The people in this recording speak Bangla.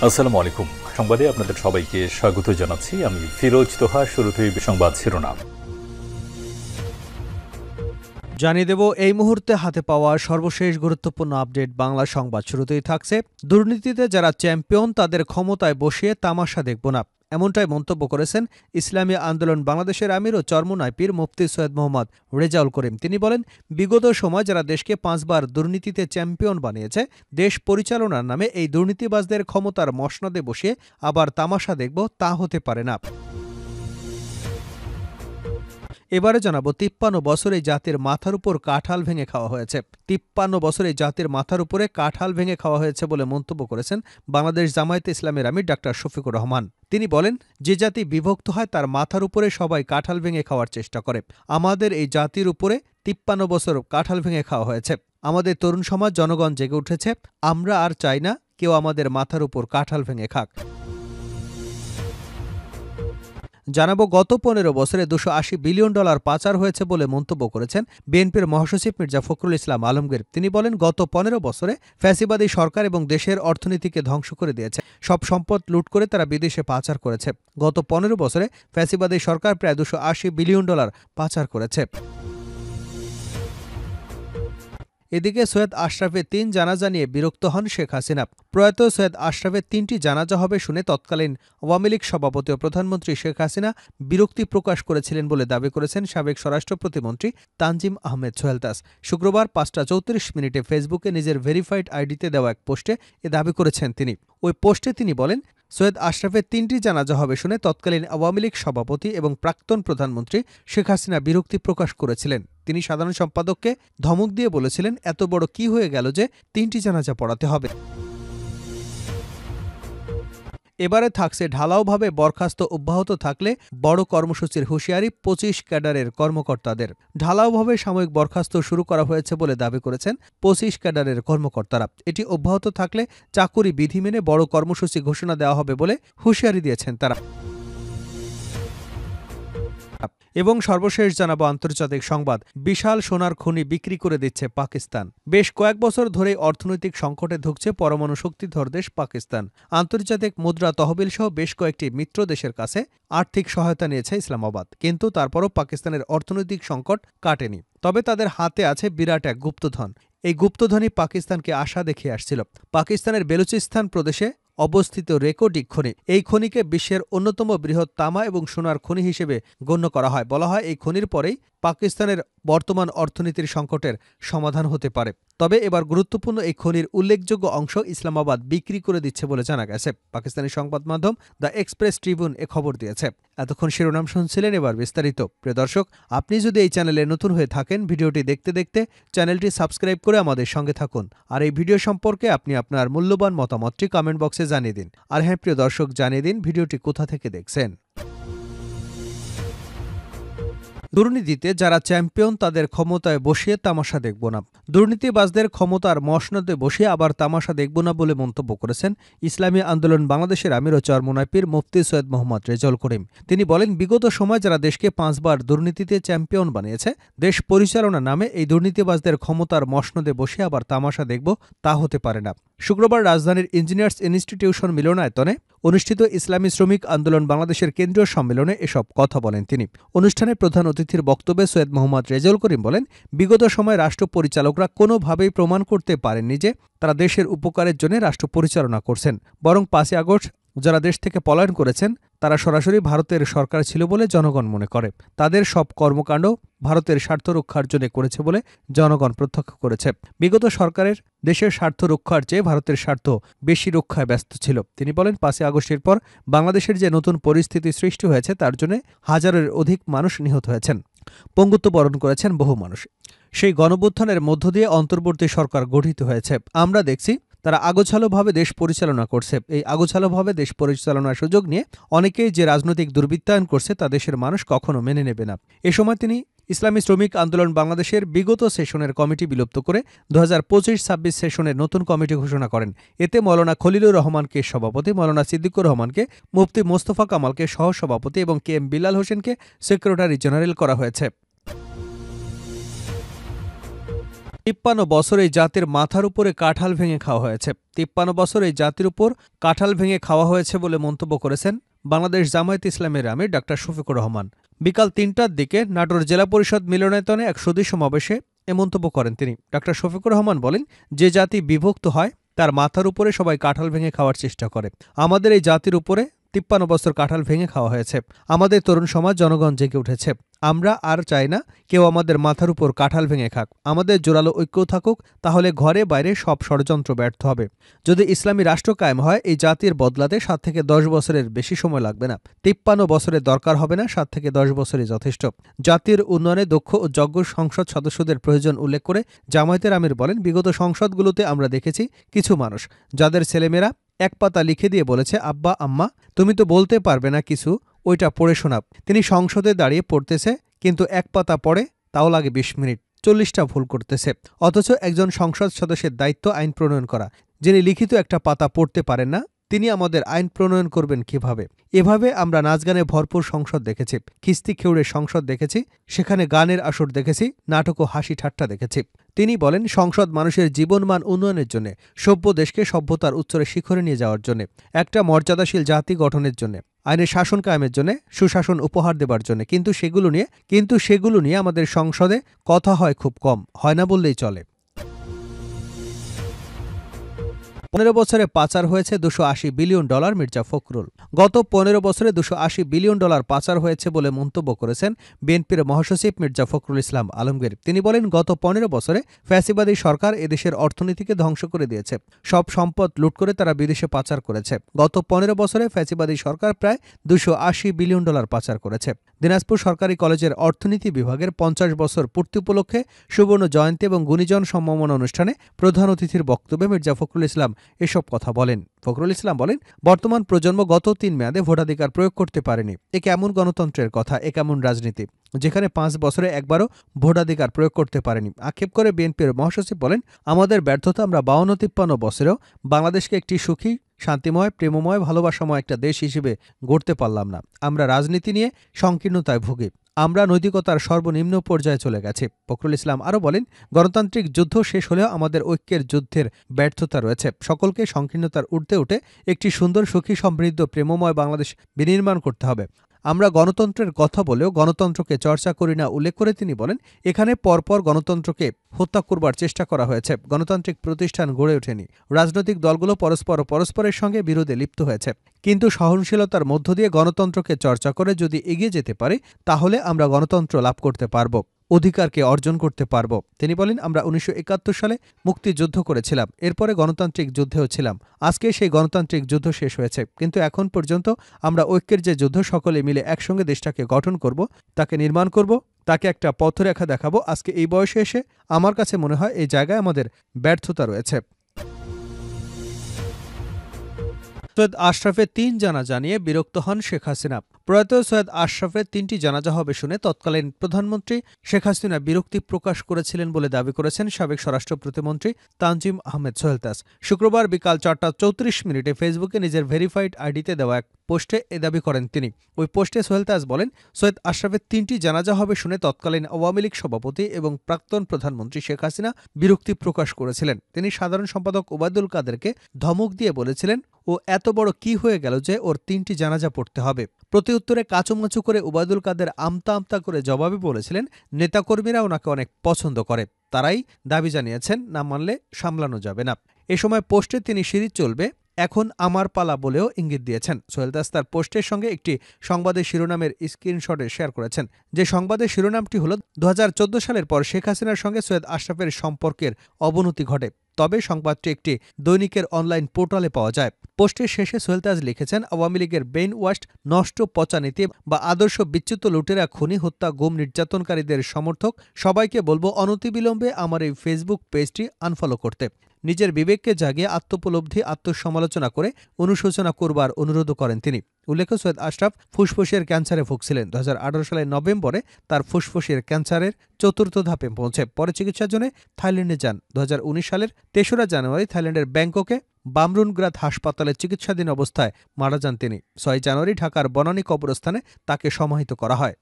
আসসালামু আলাইকুম। সংবাদে আপনাদের সবাইকে স্বাগত জানাচ্ছি। আমি ফিরোজ তোহা। শুরুতেই সংবাদ শিরোনাম জানিয়ে দেব এই মুহূর্তে হাতে পাওয়া সর্বশেষ গুরুত্বপূর্ণ আপডেট বাংলা সংবাদ। শুরুতেই থাকছে, দুর্নীতিতে যারা চ্যাম্পিয়ন তাদের ক্ষমতায় বসিয়ে তামাশা দেখব না, এমনটাই মন্তব্য করেছেন ইসলামী আন্দোলন বাংলাদেশের আমির ও চরমোনাই পীর মুফতি সৈয়দ মোহাম্মদ রেজাউল করিম। তিনি বলেন, বিগত সময় যারা দেশকে 5 বার দুর্নীতিতে চ্যাম্পিয়ন বানিয়েছে, দেশ পরিচালনার নামে এই দুর্নীতিবাজদের ক্ষমতার মসনদে বসিয়ে আবার তামাশা দেখব, তা হতে পারে না। এবারে জানাবো, 53 বছরে জাতির মাথার উপর কাঁঠাল ভেঙে খাওয়া হয়েছে। 53 বছরে জাতির মাথার উপরে কাঁঠাল ভেঙে খাওয়া হয়েছে বলে মন্তব্য করেছেন বাংলাদেশ জামায়াতে ইসলামের আমির ডাক্তার শফিকুর রহমান। তিনি বলেন, যে জাতি বিভক্ত হয় তার মাথার উপরে সবাই কাঁঠাল ভেঙে খাওয়ার চেষ্টা করে। আমাদের এই জাতির উপরে 53 বছর কাঁঠাল ভেঙে খাওয়া হয়েছে। আমাদের তরুণ সমাজ, জনগণ জেগে উঠেছে। আমরা আর চাই না কেউ আমাদের মাথার উপর কাঁঠাল ভেঙে খাক। জানাবো, গত 15 বছরে $280 বিলিয়ন পাচার হয়েছে বলে মন্তব্য করেছেন বিএনপির মহাসচিব মির্জা ফখরুল ইসলাম আলমগীর। তিনি বলেন, গত 15 বছরে ফ্যাসিবাদী সরকার এবং দেশের অর্থনীতিকে ধ্বংস করে দিয়েছে। সব সম্পদ লুট করে তারা বিদেশে পাচার করেছে। গত 15 বছরে ফ্যাসিবাদী সরকার প্রায় $280 বিলিয়ন পাচার করেছে। এদিকে সৈয়দ আশরাফের 3 জানাজা নিয়ে বিরক্ত হন শেখ হাসিনা। প্রয়াত সৈয়দ আশরাফের 3টি জানাজা হবে শুনে তৎকালীন আওয়ামী লীগ সভাপতি ও প্রধানমন্ত্রী শেখ হাসিনা বিরক্তি প্রকাশ করেছিলেন বলে দাবি করেছেন সাবেক স্বরাষ্ট্র প্রতিমন্ত্রী তানজিম আহমেদ সোহেলতাস। শুক্রবার 5টা 34 ফেসবুকে নিজের ভেরিফাইড আইডিতে দেওয়া এক পোস্টে এ দাবি করেছেন তিনি। ওই পোস্টে তিনি বলেন, সৈয়দ আশরাফের 3টি জানাজা হবে শুনে তৎকালীন আওয়ামী লীগ সভাপতি এবং প্রাক্তন প্রধানমন্ত্রী শেখ হাসিনা বিরক্তি প্রকাশ করেছিলেন। তিনি সাধারণ সম্পাদককে ধমক দিয়ে বলেছিলেন, এত বড় কি হয়ে গেল যে 3টি জানাজা পড়াতে হবে। এবারে থাকছে, ঢালাওভাবে বরখাস্ত অব্যাহত থাকলে বড় কর্মসূচির হুঁশিয়ারি 25 ক্যাডারের কর্মকর্তাদের। ঢালাওভাবে সাময়িক বরখাস্ত শুরু করা হয়েছে বলে দাবি করেছেন 25 ক্যাডারের কর্মকর্তারা। এটি অব্যাহত থাকলে চাকুরি বিধি মেনে বড় কর্মসূচি ঘোষণা দেওয়া হবে বলে হুঁশিয়ারি দিয়েছেন তারা। এবং সর্বশেষ জানাবো আন্তর্জাতিক সংবাদ, বিশাল সোনার খনি বিক্রি করে দিচ্ছে পাকিস্তান। বেশ কয়েক বছর ধরে অর্থনৈতিক সংকটে ধুঁকছে পরমাণু শক্তিধর দেশ পাকিস্তান। আন্তর্জাতিক মুদ্রা তহবিল সহ বেশ কয়েকটি মিত্র দেশের কাছে আর্থিক সহায়তা নিয়েছে ইসলামাবাদ, কিন্তু তারপরও পাকিস্তানের অর্থনৈতিক সংকট কাটেনি। তবে তাদের হাতে আছে বিরাট এক গুপ্তধন। এই গুপ্তধনই পাকিস্তানকে আশা দেখিয়ে আসছিল। পাকিস্তানের বেলুচিস্তান প্রদেশে অবস্থিত রেকর্ডিক খনি, এই খনিকে বিশ্বের অন্যতম বৃহৎ তামা এবং সোনার খনি হিসেবে গণ্য করা হয়। বলা হয়, এই খনির পরেই পাকিস্তানের বর্তমান অর্থনীতির সংকটের সমাধান হতে পারে। তবে এবার গুরুত্বপূর্ণ এই খনির উল্লেখযোগ্য অংশ ইসলামাবাদ বিক্রি করে দিচ্ছে বলে জানা গেছে। পাকিস্তানি সংবাদ মাধ্যম দ্য এক্সপ্রেস ট্রিবিউন এ খবর দিয়েছে। এতক্ষণ শিরোনাম শুনছিলেন, এবার বিস্তারিত। প্রিয় দর্শক, আপনি যদি এই চ্যানেলে নতুন হয়ে থাকেন, ভিডিওটি দেখতে দেখতে চ্যানেলটি সাবস্ক্রাইব করে আমাদের সঙ্গে থাকুন। আর এই ভিডিও সম্পর্কে আপনি আপনার মূল্যবান মতামতটি কমেন্ট বক্সে জানিয়ে দিন। আর হ্যাঁ প্রিয় দর্শক, জানিয়ে দিন ভিডিওটি কোথা থেকে দেখছেন। দুর্নীতিতে যারা চ্যাম্পিয়ন তাদের ক্ষমতায় বসিয়ে তামাশা দেখব না। দুর্নীতিবাজদের ক্ষমতার মসনদে বসিয়ে আবার তামাশা দেখব না বলে মন্তব্য করেছেন ইসলামী আন্দোলন বাংলাদেশের আমির ও চরমোনাই পীর মুফতি সৈয়দ মোহাম্মদ রেজাউল করিম। তিনি বলেন, বিগত সময় যারা দেশকে 5 বার দুর্নীতিতে চ্যাম্পিয়ন বানিয়েছে, দেশ পরিচালনার নামে এই দুর্নীতিবাজদের ক্ষমতার মসনদে বসিয়ে আবার তামাশা দেখব, তা হতে পারে না। শুক্রবার রাজধানীর ইঞ্জিনিয়ার্স ইনস্টিটিউশন মিলনায়তনে অনুষ্ঠিত ইসলামী শ্রমিক আন্দোলন বাংলাদেশের কেন্দ্রীয় সম্মেলনে এসব কথা বলেন তিনি। অনুষ্ঠানে প্রধান অতিথির বক্তব্যে সৈয়দ মোহাম্মদ রেজাউল করিম বলেন, বিগত সময়ে রাষ্ট্র পরিচালকরা কোনোভাবেই প্রমাণ করতে পারেননি যে তারা দেশের উপকারের জন্য রাষ্ট্র পরিচালনা করছেন। বরং 5 আগস্ট যারা দেশ থেকে পলায়ন করেছেন তারা সরাসরি ভারতের সরকার ছিল বলে জনগণ মনে করে। তাদের সব কর্মকাণ্ড ভারতের স্বার্থ রক্ষার জন্য করেছে বলে জনগণ প্রত্যক্ষ করেছে। বিগত সরকারের দেশের স্বার্থ রক্ষার চেয়ে ভারতের স্বার্থ বেশি রক্ষায় ব্যস্ত ছিল। তিনি বলেন, 5 আগস্টের পর বাংলাদেশের যে নতুন পরিস্থিতি সৃষ্টি হয়েছে তার জন্য হাজারের অধিক মানুষ নিহত হয়েছেন, পঙ্গুত্ব বরণ করেছেন বহু মানুষ। সেই গণঅভ্যুত্থানের মধ্য দিয়ে অন্তর্বর্তী সরকার গঠিত হয়েছে। আমরা দেখছি তারা আগোছালোভাবে দেশ পরিচালনা করছে। এই আগোছালোভাবে দেশ পরিচালনার সুযোগ নিয়ে অনেকেই যে রাজনৈতিক দুর্বৃত্তায়ন করছে তা দেশের মানুষ কখনো মেনে নেবে না। এ সময় তিনি ইসলামী শ্রমিক আন্দোলন বাংলাদেশের বিগত সেশনের কমিটি বিলুপ্ত করে 2025-26 সেশনের নতুন কমিটি ঘোষণা করেন। এতে মৌলানা খলিলুর রহমানকে সভাপতি, মৌলানা সিদ্দিকুর রহমানকে, মুফতি মোস্তফা কামালকে সহসভাপতি এবং কে এম বিলাল হোসেনকে সেক্রেটারি জেনারেল করা হয়েছে। 53 বছর এই জাতির মাথার উপরে কাঁঠাল ভেঙে খাওয়া হয়েছে। 53 বছর এই জাতির উপর কাঁঠাল ভেঙে খাওয়া হয়েছে বলে মন্তব্য করেছেন বাংলাদেশ জামায়াতে ইসলামীর আমির ডাক্তার শফিকুর রহমান। বিকাল ৩টার দিকে নাটোর জেলা পরিষদ মিলনায়তনে এক সুধী সমাবেশে এ মন্তব্য করেন তিনি। ডাক্তার শফিকুর রহমান বলেন, যে জাতি বিভক্ত হয় তার মাথার উপরে সবাই কাঁঠাল ভেঙে খাওয়ার চেষ্টা করে। আমাদের এই জাতির উপরে 53 বছর কাঁঠাল ভেঙে খাওয়া হয়েছে। আমাদের তরুণ সমাজ জনগণ জেগে উঠেছে। আমরা আর চাই না কেউ আমাদের মাথার উপর কাঁঠাল ভেঙে খাক। আমাদের জোরালো ঐক্য থাকুক, তাহলে ঘরে বাইরে সব ষড়যন্ত্র ব্যর্থ হবে। যদি ইসলামী রাষ্ট্র কায়েম হয়, এই জাতির বদলাতে 7 থেকে 10 বছরের বেশি সময় লাগবে না। 53 বছরের দরকার হবে না, 7 থেকে 10 বছরই যথেষ্ট। জাতির উন্নয়নে দক্ষ ও যোগ্য সংসদ সদস্যদের প্রয়োজন উল্লেখ করে জামায়াতের আমির বলেন, বিগত সংসদগুলোতে আমরা দেখেছি কিছু মানুষ যাদের ছেলেমেয়েরা এক পাতা লিখে দিয়ে বলেছে, আব্বা আম্মা তুমি তো বলতে পারবে না কিছু, ওইটা পড়ে শোনাব। তিনি সংসদে দাঁড়িয়ে পড়তেছে, কিন্তু এক পাতা পড়ে তাও লাগে 20 মিনিট, 40টা ভুল করতেছে। অথচ একজন সংসদ সদস্যের দায়িত্ব আইন প্রণয়ন করা। যিনি লিখিত একটা পাতা পড়তে পারেন না, তিনি আমাদের আইন প্রণয়ন করবেন কিভাবে? এভাবে আমরা নাচগানে ভরপুর সংসদ দেখেছি, খিস্তি খেউড়ে সংসদ দেখেছি, সেখানে গানের আসর দেখেছি, নাটক ও হাসি ঠাট্টা দেখেছি। তিনি বলেন, সংসদ মানুষের জীবনমান উন্নয়নের জন্য, সভ্য দেশকে সভ্যতার উচ্চরে শিখরে নিয়ে যাওয়ার জন্য, একটা মর্যাদাশীল জাতি গঠনের জন্য, আইনের শাসন কায়েমের জন্য, সুশাসন উপহার দেবার জন্য। কিন্তু সেগুলো নিয়ে আমাদের সংসদে কথা হয় খুব কম, হয় না বললেই চলে। 15 বছরে পাচার হয়েছে $280 বিলিয়ন মির্জা ফখরুল। গত 15 বছরে $280 বিলিয়ন পাচার হয়েছে বলে মন্তব্য করেছেন বিএনপির মহাসচিব মির্জা ফখরুল ইসলাম আলমগীর। তিনি বলেন, গত 15 বছরে ফ্যাসিবাদী সরকার এদেশের অর্থনীতিকে ধ্বংস করে দিয়েছে। সব সম্পদ লুট করে তারা বিদেশে পাচার করেছে। গত 15 বছরে ফ্যাসিবাদী সরকার প্রায় $280 বিলিয়ন পাচার করেছে। দিনাজপুর সরকারি কলেজের অর্থনীতি বিভাগের 50 বছর পূর্তি উপলক্ষে সুবর্ণ জয়ন্তী এবং গুণীজন সম্মাননা অনুষ্ঠানে প্রধান অতিথির বক্তব্যে মির্জা ফখরুল ইসলাম এসব কথা বলেন। ফখরুল ইসলাম বলেন, বর্তমান প্রজন্ম গত 3 মেয়াদে ভোটাধিকার প্রয়োগ করতে পারেনি। এ কেমন গণতন্ত্রের কথা, এ কেমন রাজনীতি, যেখানে 5 বছরে একবারও ভোটাধিকার প্রয়োগ করতে পারেনি। আক্ষেপ করে বিএনপির মহাসচিব বলেন, আমাদের ব্যর্থতা, আমরা 52-53 বছরেও বাংলাদেশকে একটি সুখী, শান্তিময়, প্রেমময়, ভালোবাসাময় একটা দেশ হিসেবে গড়তে পারলাম না। আমরা রাজনীতি নিয়ে সংকীর্ণতায় ভুগি। আমরা নৈতিকতার সর্বনিম্ন পর্যায়ে চলে গেছি। ফখরুল ইসলাম আরও বলেন, গণতান্ত্রিক যুদ্ধ শেষ হলেও আমাদের ঐক্যের যুদ্ধের ব্যর্থতা রয়েছে। সকলকে সংকীর্ণতার ঊর্ধ্বে উঠে একটি সুন্দর, সুখী, সমৃদ্ধ, প্রেমময় বাংলাদেশ বিনির্মাণ করতে হবে। আমরা গণতন্ত্রের কথা বলেও গণতন্ত্রকে চর্চা করি না উল্লেখ করে তিনি বলেন, এখানে পরপর গণতন্ত্রকে হত্যা করবার চেষ্টা করা হয়েছে। গণতান্ত্রিক প্রতিষ্ঠান গড়ে ওঠেনি। রাজনৈতিক দলগুলো পরস্পরের সঙ্গে বিরোধে লিপ্ত হয়েছে। কিন্তু সহনশীলতার মধ্য দিয়ে গণতন্ত্রকে চর্চা করে যদি এগিয়ে যেতে পারি, তাহলে আমরা গণতন্ত্র লাভ করতে পারব, অধিকারকে অর্জন করতে পারব। তিনি বলেন, আমরা 1971 সালে মুক্তিযুদ্ধ করেছিলাম, এরপরে গণতান্ত্রিক যুদ্ধেও ছিলাম। আজকে সেই গণতান্ত্রিক যুদ্ধ শেষ হয়েছে, কিন্তু এখন পর্যন্ত আমরা ঐক্যের যে যুদ্ধ, সকলে মিলে একসঙ্গে দেশটাকে গঠন করব, তাকে নির্মাণ করব, তাকে একটা পথরেখা দেখাবো। আজকে এই বয়সে এসে আমার কাছে মনে হয় এই জায়গায় আমাদের ব্যর্থতা রয়েছে। সৈয়দ আশরাফের 3 জানাজা নিয়ে বিরক্ত হন শেখ হাসিনা। প্রয়াত সৈয়দ আশরাফের 3টি জানাজা হবে শুনে তৎকালীন প্রধানমন্ত্রী শেখ হাসিনা বিরক্তি প্রকাশ করেছিলেন বলে দাবি করেছেন সাবেক স্বরাষ্ট্র প্রতিমন্ত্রী তানজিম আহমেদ সোহেল তাজ। শুক্রবার বিকাল 4টা 34 ফেসবুকে নিজের ভেরিফাইড আইডিতে দেওয়া এক পোস্টে এ দাবি করেন তিনি। ওই পোস্টে সোহেল তাজ বলেন, সৈয়দ আশরাফের 3টি জানাজা হবে শুনে তৎকালীন আওয়ামী লীগ সভাপতি এবং প্রাক্তন প্রধানমন্ত্রী শেখ হাসিনা বিরক্তি প্রকাশ করেছিলেন। তিনি সাধারণ সম্পাদক ওবায়দুল কাদেরকে ধমক দিয়ে বলেছিলেন, ও এত বড় কি হয়ে গেল যে ওর 3টি জানাজা পড়তে হবে। প্রতি উত্তরে কাচুমাচু করে ওবায়দুল কাদের আমতা আমতা করে জবাবে বলেছিলেন, নেতাকর্মীরা ওনাকে অনেক পছন্দ করে, তারাই দাবি জানিয়েছেন, না মানলে সামলানো যাবে না। এ সময় পোস্টে তিনি সিরিজ চলবে, এখন আমার পালা বলেও ইঙ্গিত দিয়েছেন। সোহেল দাস তার পোস্টের সঙ্গে একটি সংবাদের শিরোনামের স্ক্রিনশটে শেয়ার করেছেন। যে সংবাদের শিরোনামটি হল, 2014 সালের পর শেখ হাসিনার সঙ্গে সৈয়দ আশরাফের সম্পর্কের অবনতি ঘটে। তবে সংবাদটি একটি দৈনিকের অনলাইন পোর্টালে পাওয়া যায়। পোস্টের শেষে সোহেল তাজ লিখেছেন, আওয়ামী লীগের ব্রেইন ওয়াশড, নষ্ট পচা নীতি বা আদর্শ বিচ্যুত লুটেরা, খুনি, হত্যা, গুম, নির্যাতনকারীদের সমর্থক সবাইকে বলবো অনতিবিলম্বে আমার এই ফেসবুক পেজটি আনফলো করতে। নিজের বিবেককে জাগিয়ে আত্মোপলব্ধি, আত্মসমালোচনা করে অনুশোচনা করবার অনুরোধ করেন তিনি। উল্লেখ্য, সৈয়দ আশরাফ ফুসফুসের ক্যান্সারে ভুগছিলেন। 2018 সালের নভেম্বরে তার ফুসফুসের ক্যান্সারের 4র্থ ধাপে পৌঁছে পরে চিকিৎসার জন্য থাইল্যান্ডে যান। 2019 সালের 3রা জানুয়ারি থাইল্যান্ডের ব্যাংককে বামরুনগ্রাদ হাসপাতালে চিকিৎসাধীন অবস্থায় মারা যান তিনি। 6 জানুয়ারি ঢাকার বনানী কবরস্থানে তাকে সমাহিত করা হয়।